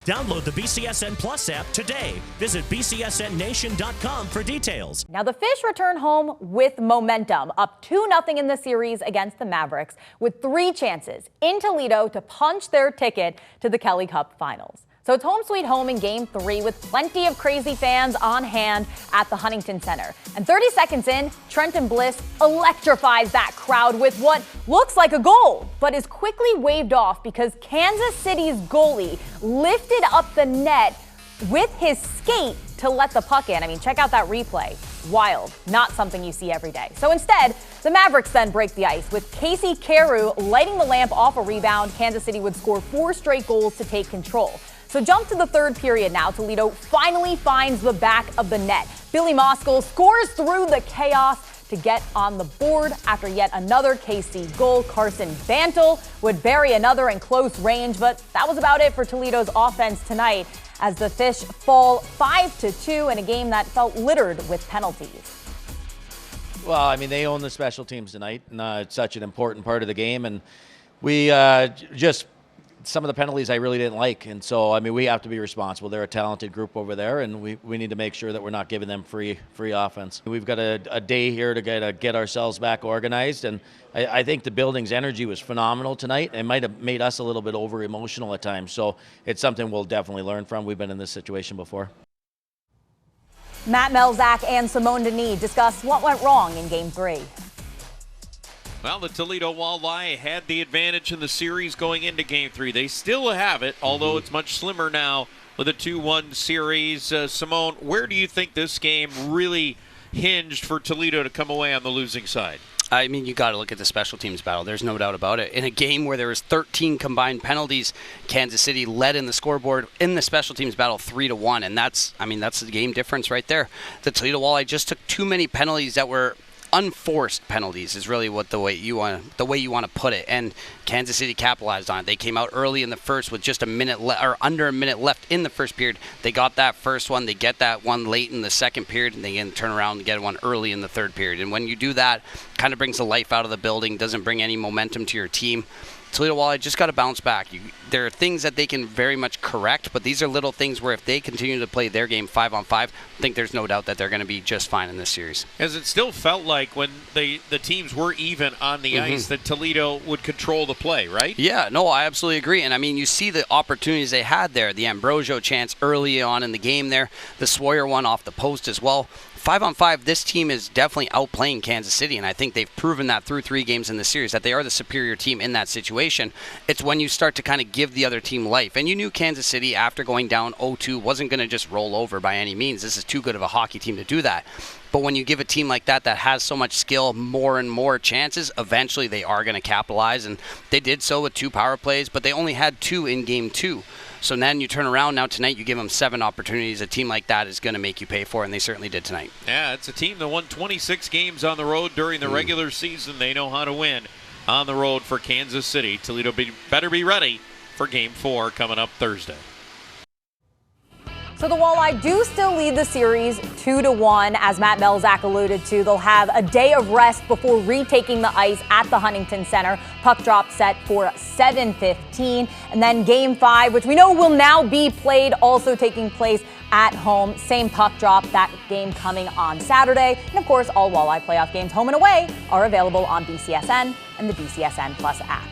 Download the BCSN Plus app today. Visit bcsnnation.com for details. Now the Fish return home with momentum, up 2-0 in the series against the Mavericks, with 3 chances in Toledo to punch their ticket to the Kelly Cup Finals. So it's home sweet home in Game 3 with plenty of crazy fans on hand at the Huntington Center. And 30 seconds in, Trenton Bliss electrifies that crowd with what looks like a goal, but is quickly waved off because Kansas City's goalie lifted up the net with his skate to let the puck in. I mean, check out that replay. Wild. Not something you see every day. So instead, the Mavericks then break the ice with Casey Carew lighting the lamp off a rebound. Kansas City would score 4 straight goals to take control. So jump to the third period now. Toledo finally finds the back of the net. Billy Moskal scores through the chaos to get on the board after yet another KC goal. Carson Bantle would bury another in close range, but that was about it for Toledo's offense tonight as the Fish fall 5-2 in a game that felt littered with penalties. Well, I mean, they own the special teams tonight, and it's such an important part of the game, and we just some of the penalties I really didn't like, and so I mean we have to be responsible. They're a talented group over there, and we need to make sure that we're not giving them free offense. We've got a day here to get ourselves back organized, and I think the building's energy was phenomenal tonight. It might have made us a little bit over emotional at times, so it's something we'll definitely learn from. We've been in this situation before. Matt Melzak and Simone Denis discuss what went wrong in Game 3. Well, the Toledo Walleye had the advantage in the series going into Game 3. They still have it, although it's much slimmer now with a 2-1 series. Simone, where do you think this game really hinged for Toledo to come away on the losing side? I mean, you got to look at the special teams battle. There's no doubt about it. In a game where there was 13 combined penalties, Kansas City led in the scoreboard in the special teams battle 3-1, and that's the game difference right there. The Toledo Walleye just took too many penalties that were unforced penalties is really what the way you want to put it, and Kansas City capitalized on it. They came out early in the first with just under a minute left in the first period. They got that first one, they get that one late in the second period, and they can turn around and get one early in the third period. And when you do that, kind of brings the life out of the building, doesn't bring any momentum to your team. Toledo Walleye just got to bounce back. There are things that they can very much correct, but these are little things where if they continue to play their game 5-on-5, I think there's no doubt that they're going to be just fine in this series. As it still felt like when the teams were even on the ice that Toledo would control the play, right? Yeah, no, I absolutely agree. And I mean, you see the opportunities they had there. The Ambrosio chance early on in the game there, the Sawyer one off the post as well. 5-on-5, this team is definitely outplaying Kansas City, and I think they've proven that through 3 games in the series, that they are the superior team in that situation. It's when you start to kind of give the other team life. And you knew Kansas City, after going down 0-2, wasn't going to just roll over by any means. This is too good of a hockey team to do that. But when you give a team like that has so much skill, more and more chances, eventually they are going to capitalize. And they did so with 2 power plays, but they only had 2 in Game 2. So then you turn around now tonight, you give them 7 opportunities. A team like that is going to make you pay for it, and they certainly did tonight. Yeah, it's a team that won 26 games on the road during the regular season. They know how to win on the road for Kansas City. Toledo better be ready for Game 4 coming up Thursday. So the Walleye do still lead the series 2-1, as Matt Melzak alluded to. They'll have a day of rest before retaking the ice at the Huntington Center. Puck drop set for 7:15. And then Game 5, which we know will now be played, also taking place at home. Same puck drop, that game coming on Saturday. And of course, all Walleye playoff games home and away are available on BCSN and the BCSN Plus app.